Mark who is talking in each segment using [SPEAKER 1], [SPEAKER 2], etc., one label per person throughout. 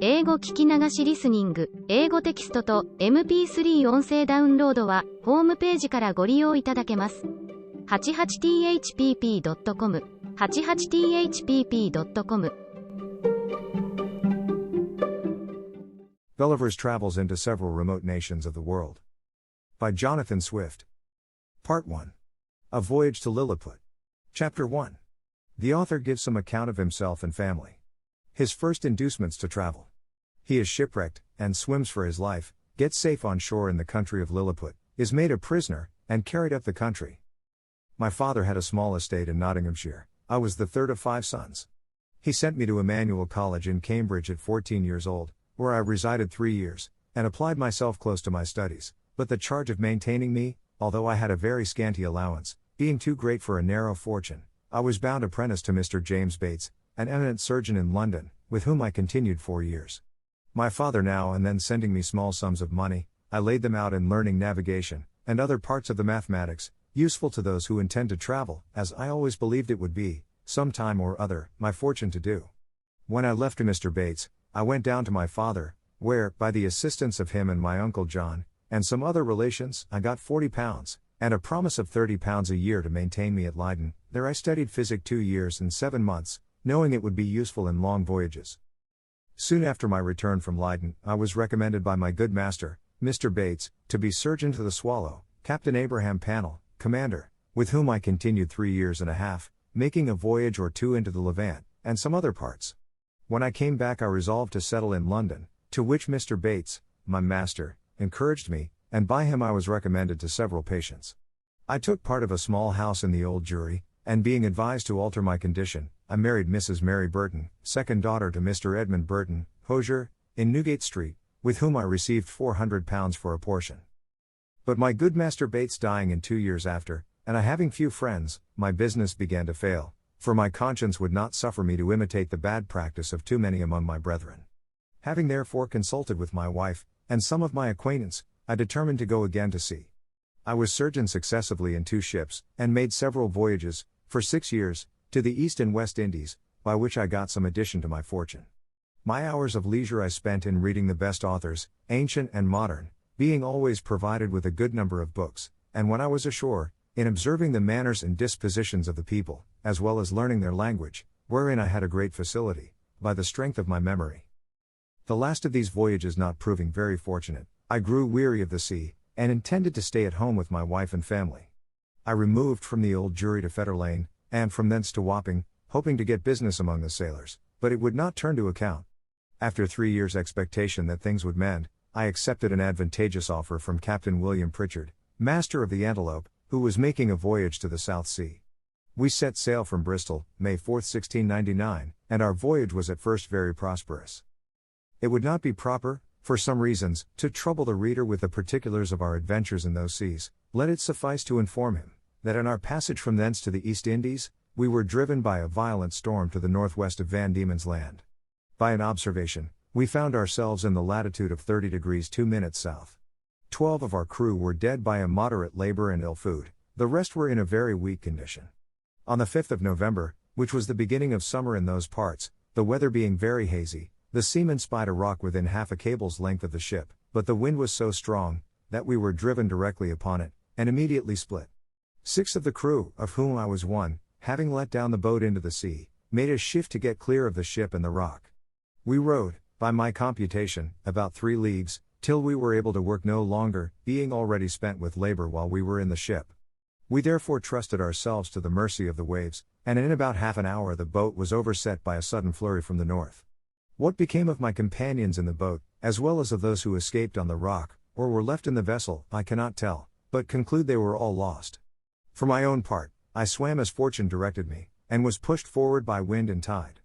[SPEAKER 1] 英語聞き流しリスニング、英語テキストと MP3 音声ダウンロードは、ホームページからご利用いただけます。88thpp.com、88thpp.com。
[SPEAKER 2] Gulliver's Travels into Several Remote Nations of the World. By Jonathan Swift. Part 1. A Voyage to Lilliput. Chapter 1. The author gives some account of himself and family. His first inducements to travel. He is shipwrecked, and swims for his life, gets safe on shore in the country of Lilliput, is made a prisoner, and carried up the country. My father had a small estate in Nottinghamshire. I was the third of 5 sons. He sent me to Emmanuel College in Cambridge at 14 years old, where I resided 3 years, and applied myself close to my studies, but the charge of maintaining me, although I had a very scanty allowance, being too great for a narrow fortune, I was bound apprentice to Mr. James Bates, an eminent surgeon in London, with whom I continued 4 years. My father now and then sending me small sums of money, I laid them out in learning navigation, and other parts of the mathematics, useful to those who intend to travel, as I always believed it would be, some time or other, my fortune to do. When I left to Mr. Bates, I went down to my father, where, by the assistance of him and my Uncle John, and some other relations, I got £40, and a promise of £30 a year to maintain me at Leiden. There I studied physic 2 years and 7 months, knowing it would be useful in long voyages. Soon after my return from Leiden, I was recommended by my good master, Mr. Bates, to be surgeon to the Swallow, Captain Abraham Pannell, commander, with whom I continued 3 years and a half, making a voyage or 2 into the Levant, and some other parts. When I came back I resolved to settle in London, to which Mr. Bates, my master, encouraged me, and by him I was recommended to several patients. I took part of a small house in the Old Jewry, and being advised to alter my condition, I married Mrs. Mary Burton, second daughter to Mr. Edmund Burton, hosier, in Newgate Street, with whom I received £400 for a portion. But my good Master Bates dying in 2 years after, and I having few friends, my business began to fail, for my conscience would not suffer me to imitate the bad practice of too many among my brethren. Having therefore consulted with my wife, and some of my acquaintance, I determined to go again to sea. I was surgeon successively in 2 ships, and made several voyages, for 6 years, to the East and West Indies, by which I got some addition to my fortune. My hours of leisure I spent in reading the best authors, ancient and modern, being always provided with a good number of books, and when I was ashore, in observing the manners and dispositions of the people, as well as learning their language, wherein I had a great facility, by the strength of my memory. The last of these voyages not proving very fortunate, I grew weary of the sea, and intended to stay at home with my wife and family. I removed from the Old Jewry to Fetter Lane, and from thence to Wapping, hoping to get business among the sailors, but it would not turn to account. After 3 years' expectation that things would mend, I accepted an advantageous offer from Captain William Pritchard, master of the Antelope, who was making a voyage to the South Sea. We set sail from Bristol, May 4, 1699, and our voyage was at first very prosperous. It would not be proper, for some reasons, to trouble the reader with the particulars of our adventures in those seas. Let it suffice to inform him, that in our passage from thence to the East Indies, we were driven by a violent storm to the northwest of Van Diemen's Land. By an observation, we found ourselves in the latitude of 30 degrees 2 minutes south. 12 of our crew were dead by immoderate labor and ill food, the rest were in a very weak condition. On the 5th of November, which was the beginning of summer in those parts, the weather being very hazy, the seamen spied a rock within half a cable's length of the ship, but the wind was so strong, that we were driven directly upon it, and immediately split. 6 of the crew, of whom I was one, having let down the boat into the sea, made a shift to get clear of the ship and the rock. We rowed, by my computation, about 3 leagues, till we were able to work no longer, being already spent with labor while we were in the ship. We therefore trusted ourselves to the mercy of the waves, and in about half an hour the boat was overset by a sudden flurry from the north. What became of my companions in the boat, as well as of those who escaped on the rock, or were left in the vessel, I cannot tell, but conclude they were all lost. For my own part, I swam as fortune directed me, and was pushed forward by wind and tide.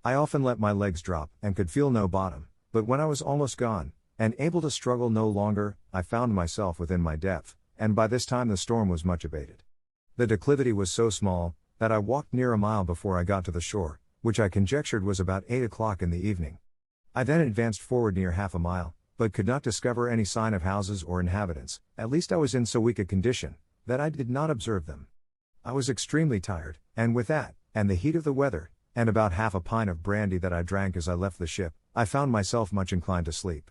[SPEAKER 2] I often let my legs drop, and could feel no bottom, but when I was almost gone, and able to struggle no longer, I found myself within my depth, and by this time the storm was much abated. The declivity was so small, that I walked near a mile before I got to the shore, which I conjectured was about 8 o'clock in the evening. I then advanced forward near half a mile, but could not discover any sign of houses or inhabitants. At least I was in so weak a condition, that I did not observe them. I was extremely tired, and with that, and the heat of the weather, and about half a pint of brandy that I drank as I left the ship, I found myself much inclined to sleep.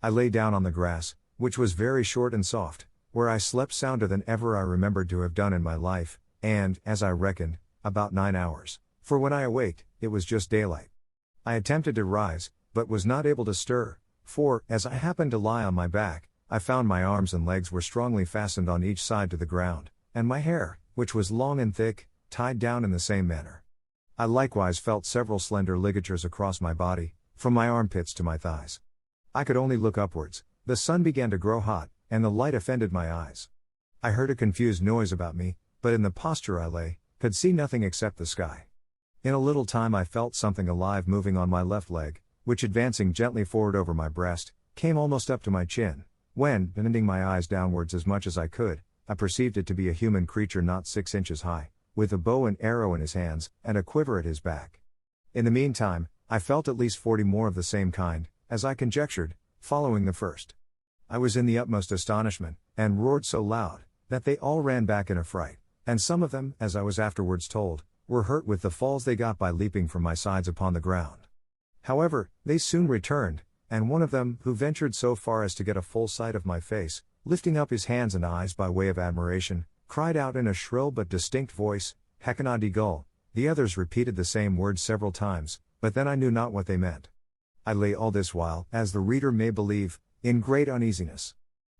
[SPEAKER 2] I lay down on the grass, which was very short and soft, where I slept sounder than ever I remembered to have done in my life, and, as I reckoned, about 9 hours, for when I awaked, it was just daylight. I attempted to rise, but was not able to stir, for, as I happened to lie on my back, I found my arms and legs were strongly fastened on each side to the ground, and my hair, which was long and thick, tied down in the same manner. I likewise felt several slender ligatures across my body, from my armpits to my thighs. I could only look upwards. The sun began to grow hot, and the light offended my eyes. I heard a confused noise about me, but in the posture I lay, could see nothing except the sky. In a little time I felt something alive moving on my left leg, which advancing gently forward over my breast, came almost up to my chin, when, bending my eyes downwards as much as I could, I perceived it to be a human creature not 6 inches high, with a bow and arrow in his hands, and a quiver at his back. In the meantime, I felt at least 40 more of the same kind, as I conjectured, following the first. I was in the utmost astonishment, and roared so loud, that they all ran back in affright, and some of them, as I was afterwards told, were hurt with the falls they got by leaping from my sides upon the ground. However, they soon returned, and one of them, who ventured so far as to get a full sight of my face, lifting up his hands and eyes by way of admiration, cried out in a shrill but distinct voice, "Hecana de gull." The others repeated the same words several times, but then I knew not what they meant. I lay all this while, as the reader may believe, in great uneasiness.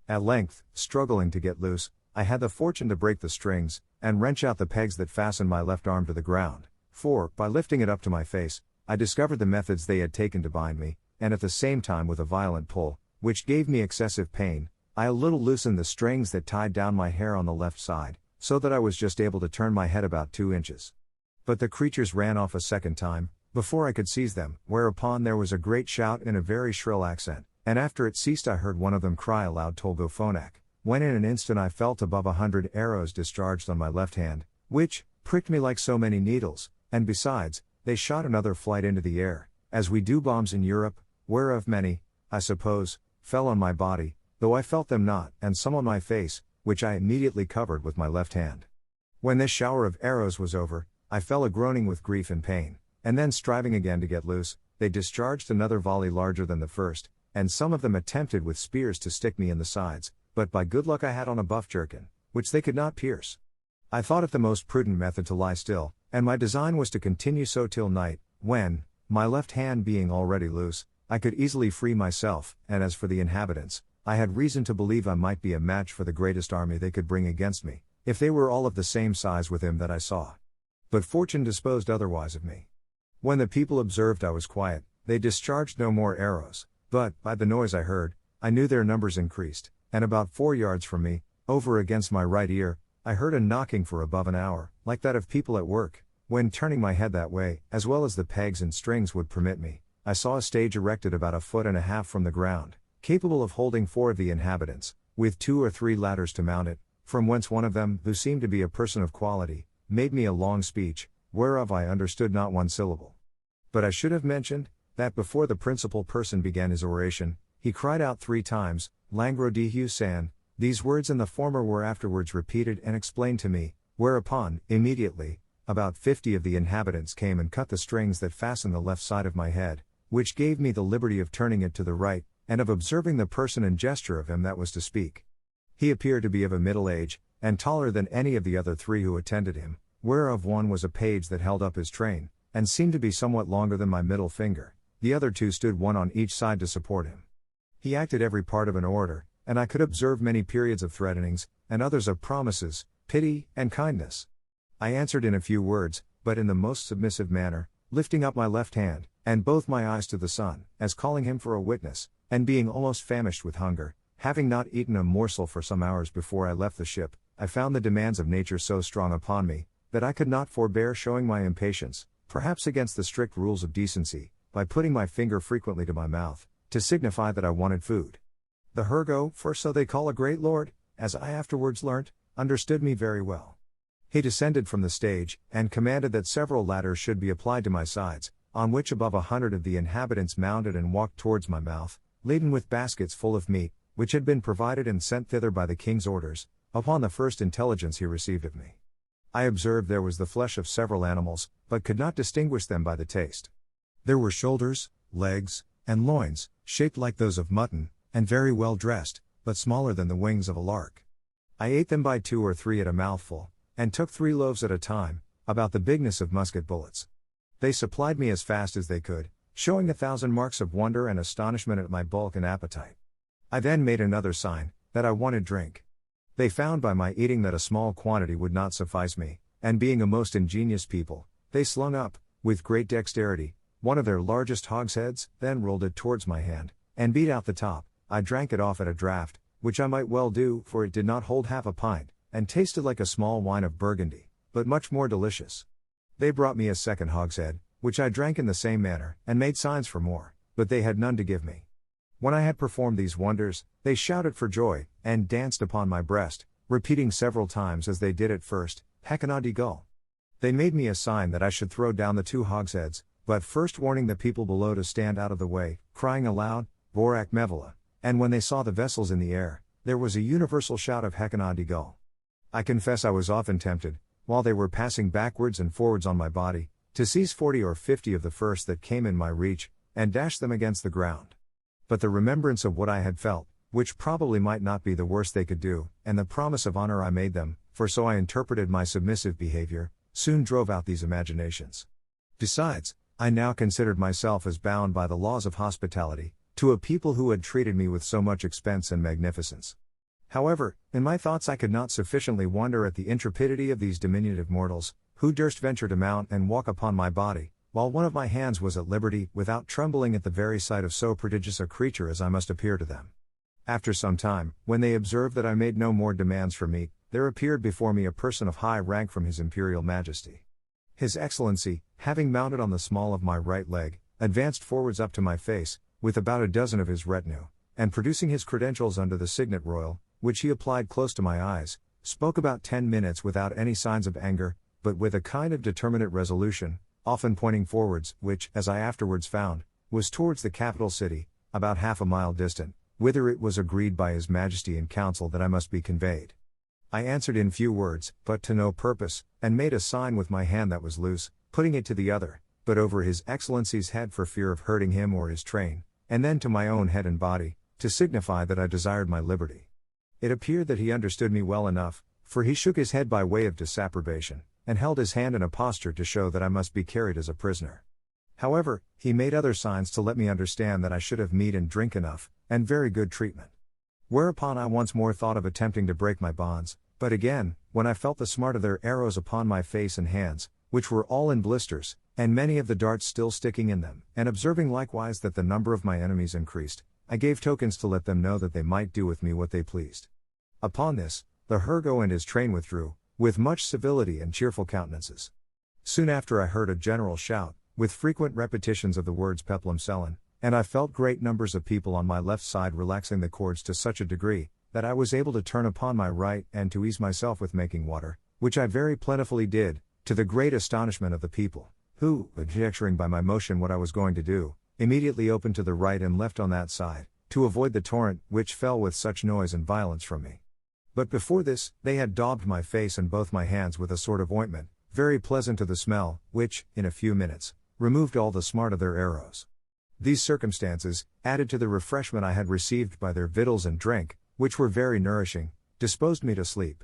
[SPEAKER 2] At length, struggling to get loose, I had the fortune to break the strings, and wrench out the pegs that fastened my left arm to the ground, for, by lifting it up to my face, I discovered the methods they had taken to bind me, and at the same time with a violent pull, which gave me excessive pain, I a little loosened the strings that tied down my hair on the left side, so that I was just able to turn my head about 2 inches. But the creatures ran off a second time, before I could seize them, whereupon there was a great shout in a very shrill accent, and after it ceased I heard one of them cry aloud Tolgophonak, when in an instant I felt above 100 arrows discharged on my left hand, which pricked me like so many needles, and besides, they shot another flight into the air, as we do bombs in Europe, whereof many, I suppose, fell on my body, though I felt them not, and some on my face, which I immediately covered with my left hand. When this shower of arrows was over, I fell a groaning with grief and pain, and then striving again to get loose, they discharged another volley larger than the first, and some of them attempted with spears to stick me in the sides, but by good luck I had on a buff jerkin, which they could not pierce. I thought it the most prudent method to lie still, and my design was to continue so till night, when, my left hand being already loose, I could easily free myself, and as for the inhabitants, I had reason to believe I might be a match for the greatest army they could bring against me, if they were all of the same size with him that I saw. But fortune disposed otherwise of me. When the people observed I was quiet, they discharged no more arrows, but, by the noise I heard, I knew their numbers increased, and about 4 yards from me, over against my right ear, I heard a knocking for above an hour, like that of people at work, when turning my head that way, as well as the pegs and strings would permit me, I saw a stage erected about 1.5 feet from the ground, capable of holding 4 of the inhabitants, with 2 or 3 ladders to mount it, from whence one of them, who seemed to be a person of quality, made me a long speech, whereof I understood not one syllable. But I should have mentioned, that before the principal person began his oration, he cried out 3 times, Langro Dihu San. These words and the former were afterwards repeated and explained to me, whereupon, immediately, about 50 of the inhabitants came and cut the strings that fastened the left side of my head, which gave me the liberty of turning it to the right, and of observing the person and gesture of him that was to speak. He appeared to be of a middle age, and taller than any of the other 3 who attended him, whereof one was a page that held up his train, and seemed to be somewhat longer than my middle finger, the other 2 stood one on each side to support him. He acted every part of an orator, and I could observe many periods of threatenings, and others of promises, pity, and kindness. I answered in a few words, but in the most submissive manner, lifting up my left hand, and both my eyes to the sun, as calling him for a witness, and being almost famished with hunger, having not eaten a morsel for some hours before I left the ship, I found the demands of nature so strong upon me, that I could not forbear showing my impatience, perhaps against the strict rules of decency, by putting my finger frequently to my mouth, to signify that I wanted food. The Hergo, for so they call a great lord, as I afterwards learnt, understood me very well. He descended from the stage, and commanded that several ladders should be applied to my sides, on which above 100 of the inhabitants mounted and walked towards my mouth, laden with baskets full of meat, which had been provided and sent thither by the king's orders, upon the first intelligence he received of me. I observed there was the flesh of several animals, but could not distinguish them by the taste. There were shoulders, legs, and loins, shaped like those of mutton, and very well dressed, but smaller than the wings of a lark. I ate them by 2 or 3 at a mouthful, and took 3 loaves at a time, about the bigness of musket bullets. They supplied me as fast as they could, showing 1,000 marks of wonder and astonishment at my bulk and appetite. I then made another sign, that I wanted drink. They found by my eating that a small quantity would not suffice me, and being a most ingenious people, they slung up, with great dexterity, one of their largest hogsheads, then rolled it towards my hand, and beat out the top. I drank it off at a draught, which I might well do, for it did not hold half a pint, and tasted like a small wine of Burgundy, but much more delicious. They brought me a second hogshead, which I drank in the same manner, and made signs for more, but they had none to give me. When I had performed these wonders, they shouted for joy, and danced upon my breast, repeating several times as they did at first, Hecana di gull. They made me a sign that I should throw down the 2 hogsheads, but first warning the people below to stand out of the way, crying aloud, Borak Mevala, and when they saw the vessels in the air, there was a universal shout of Hecana di gull. I confess I was often tempted, while they were passing backwards and forwards on my body, to seize 40 or 50 of the first that came in my reach, and dash them against the ground. But the remembrance of what I had felt, which probably might not be the worst they could do, and the promise of honor I made them, for so I interpreted my submissive behavior, soon drove out these imaginations. Besides, I now considered myself as bound by the laws of hospitality, to a people who had treated me with so much expense and magnificence. However, in my thoughts I could not sufficiently wonder at the intrepidity of these diminutive mortals, who durst venture to mount and walk upon my body, while one of my hands was at liberty, without trembling at the very sight of so prodigious a creature as I must appear to them. After some time, when they observed that I made no more demands for meat, there appeared before me a person of high rank from His Imperial Majesty. His Excellency, having mounted on the small of my right leg, advanced forwards up to my face, with about a dozen of his retinue, and producing his credentials under the signet royal, which he applied close to my eyes, spoke about 10 minutes without any signs of anger, but with a kind of determinate resolution, often pointing forwards, which, as I afterwards found, was towards the capital city, about half a mile distant, whither it was agreed by His Majesty in council that I must be conveyed. I answered in few words, but to no purpose, and made a sign with my hand that was loose, putting it to the other, but over His Excellency's head for fear of hurting him or his train, and then to my own head and body, to signify that I desired my liberty. It appeared that he understood me well enough, for he shook his head by way of disapprobation, and held his hand in a posture to show that I must be carried as a prisoner. However, he made other signs to let me understand that I should have meat and drink enough, and very good treatment. Whereupon I once more thought of attempting to break my bonds, but again, when I felt the smart of their arrows upon my face and hands, which were all in blisters, and many of the darts still sticking in them, and observing likewise that the number of my enemies increased, I gave tokens to let them know that they might do with me what they pleased. Upon this, the Hergo and his train withdrew, with much civility and cheerful countenances. Soon after I heard a general shout, with frequent repetitions of the words peplum selen, and I felt great numbers of people on my left side relaxing the cords to such a degree, that I was able to turn upon my right and to ease myself with making water, which I very plentifully did, to the great astonishment of the people, who, conjecturing by my motion what I was going to do, immediately opened to the right and left on that side, to avoid the torrent which fell with such noise and violence from me. But before this, they had daubed my face and both my hands with a sort of ointment, very pleasant to the smell, which, in a few minutes, removed all the smart of their arrows. These circumstances, added to the refreshment I had received by their victuals and drink, which were very nourishing, disposed me to sleep.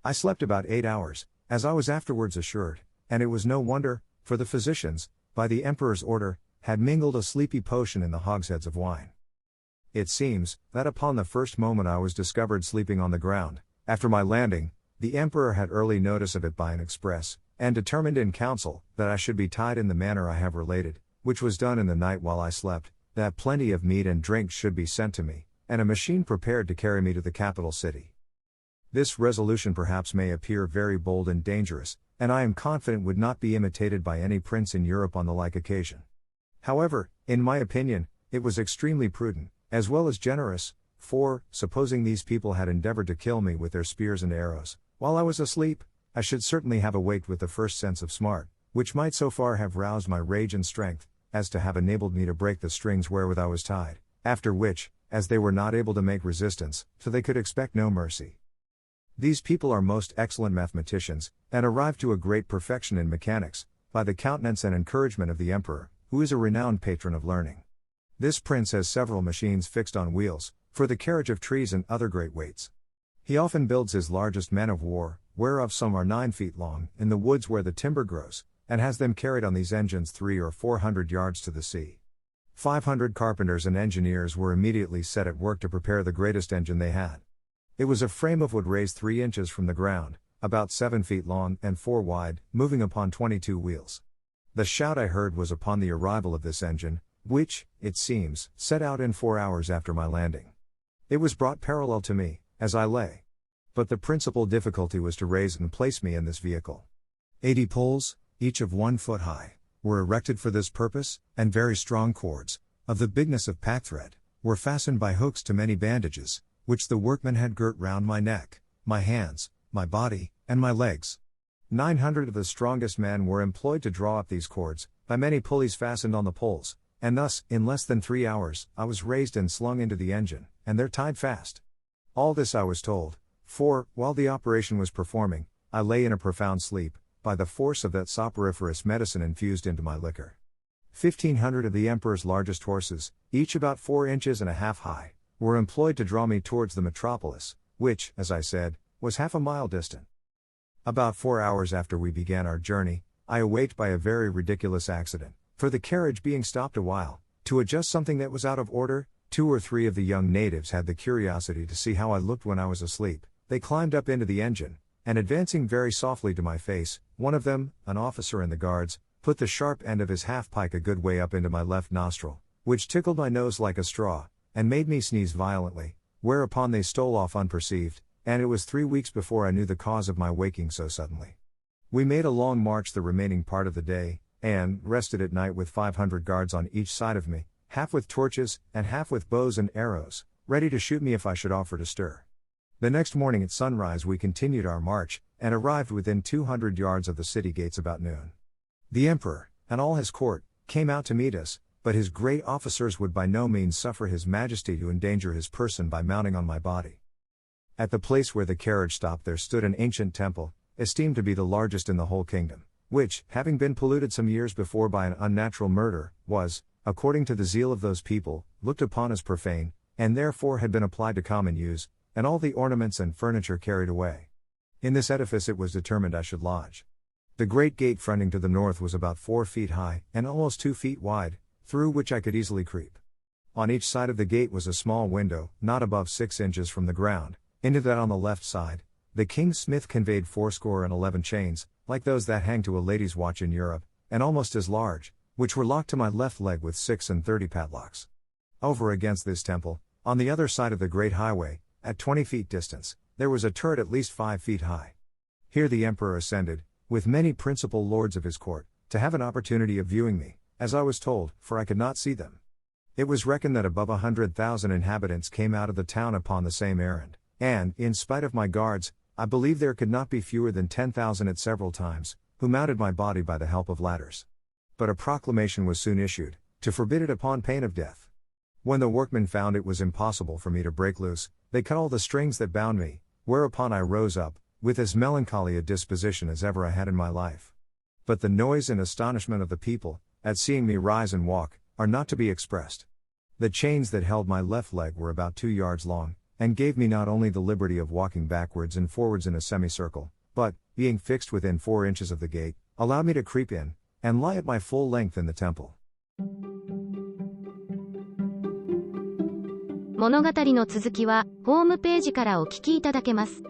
[SPEAKER 2] I slept about 8 hours, as I was afterwards assured, and it was no wonder, for the physicians, by the Emperor's order, had mingled a sleepy potion in the hogsheads of wine. It seems, that upon the first moment I was discovered sleeping on the ground, after my landing, the Emperor had early notice of it by an express, and determined in council, that I should be tied in the manner I have related, which was done in the night while I slept, that plenty of meat and drink should be sent to me, and a machine prepared to carry me to the capital city. This resolution perhaps may appear very bold and dangerous, and I am confident would not be imitated by any prince in Europe on the like occasion. However, in my opinion, it was extremely prudent, as well as generous, for, supposing these people had endeavored to kill me with their spears and arrows, while I was asleep, I should certainly have awaked with the first sense of smart, which might so far have roused my rage and strength, as to have enabled me to break the strings wherewith I was tied, after which, as they were not able to make resistance, so they could expect no mercy. These people are most excellent mathematicians, and arrived to a great perfection in mechanics, by the countenance and encouragement of the Emperor, who is a renowned patron of learning. This prince has several machines fixed on wheels, for the carriage of trees and other great weights. He often builds his largest men of war, whereof some are 9 feet long, in the woods where the timber grows, and has them carried on these engines 300 or 400 yards to the sea. 500 carpenters and engineers were immediately set at work to prepare the greatest engine they had. It was a frame of wood raised 3 inches from the ground, about 7 feet long and 4 wide, moving upon 22 wheels. The shout I heard was upon the arrival of this engine, which, it seems, set out in 4 hours after my landing. It was brought parallel to me, as I lay. But the principal difficulty was to raise and place me in this vehicle. 80 poles, each of 1 foot high, were erected for this purpose, and very strong cords, of the bigness of packthread, were fastened by hooks to many bandages, which the workmen had girt round my neck, my hands, my body, and my legs. 900 of the strongest men were employed to draw up these cords, by many pulleys fastened on the poles, and thus, in less than 3 hours, I was raised and slung into the engine, and there tied fast. All this I was told, for, while the operation was performing, I lay in a profound sleep, by the force of that soporiferous medicine infused into my liquor. 1,500 of the emperor's largest horses, each about 4 inches and a half high, were employed to draw me towards the metropolis, which, as I said, was half a mile distant. About 4 hours after we began our journey, I awaked by a very ridiculous accident, for the carriage being stopped a while, to adjust something that was out of order. 2 or 3 of the young natives had the curiosity to see how I looked when I was asleep. They climbed up into the engine, and advancing very softly to my face, one of them, an officer in the guards, put the sharp end of his half-pike a good way up into my left nostril, which tickled my nose like a straw, and made me sneeze violently, whereupon they stole off unperceived, and it was 3 weeks before I knew the cause of my waking so suddenly. We made a long march the remaining part of the day, and rested at night with 500 guards on each side of me, half with torches, and half with bows and arrows, ready to shoot me if I should offer to stir. The next morning at sunrise we continued our march, and arrived within 200 yards of the city gates about noon. The emperor, and all his court, came out to meet us, but his great officers would by no means suffer his majesty to endanger his person by mounting on my body. At the place where the carriage stopped there stood an ancient temple, esteemed to be the largest in the whole kingdom, which, having been polluted some years before by an unnatural murder, was, according to the zeal of those people, looked upon as profane, and therefore had been applied to common use, and all the ornaments and furniture carried away. In this edifice it was determined I should lodge. The great gate fronting to the north was about 4 feet high, and almost 2 feet wide, through which I could easily creep. On each side of the gate was a small window, not above 6 inches from the ground. Into that on the left side, the king's smith conveyed 411 chains, like those that hang to a lady's watch in Europe, and almost as large, which were locked to my left leg with 36 padlocks. Over against this temple, on the other side of the great highway, at 20 feet distance, there was a turret at least 5 feet high. Here the emperor ascended, with many principal lords of his court, to have an opportunity of viewing me, as I was told, for I could not see them. It was reckoned that above 100,000 inhabitants came out of the town upon the same errand, and, in spite of my guards, I believe there could not be fewer than 10,000 at several times, who mounted my body by the help of ladders. But a proclamation was soon issued, to forbid it upon pain of death. When the workmen found it was impossible for me to break loose, they cut all the strings that bound me, whereupon I rose up, with as melancholy a disposition as ever I had in my life. But the noise and astonishment of the people, at seeing me rise and walk, are not to be expressed. The chains that held my left leg were about 2 yards long, and gave me not only the liberty of walking backwards and forwards in a semicircle, but, being fixed within 4 inches of the gate, allowed me to creep in, and lie at my full length in the temple.
[SPEAKER 1] 物語の続きは、ホームページからお聞きいただけます。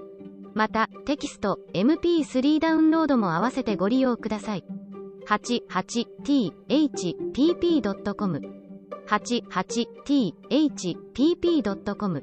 [SPEAKER 1] また、テキスト、MP3 ダウンロードも合わせてご利用ください。88thpp.com 88thpp.com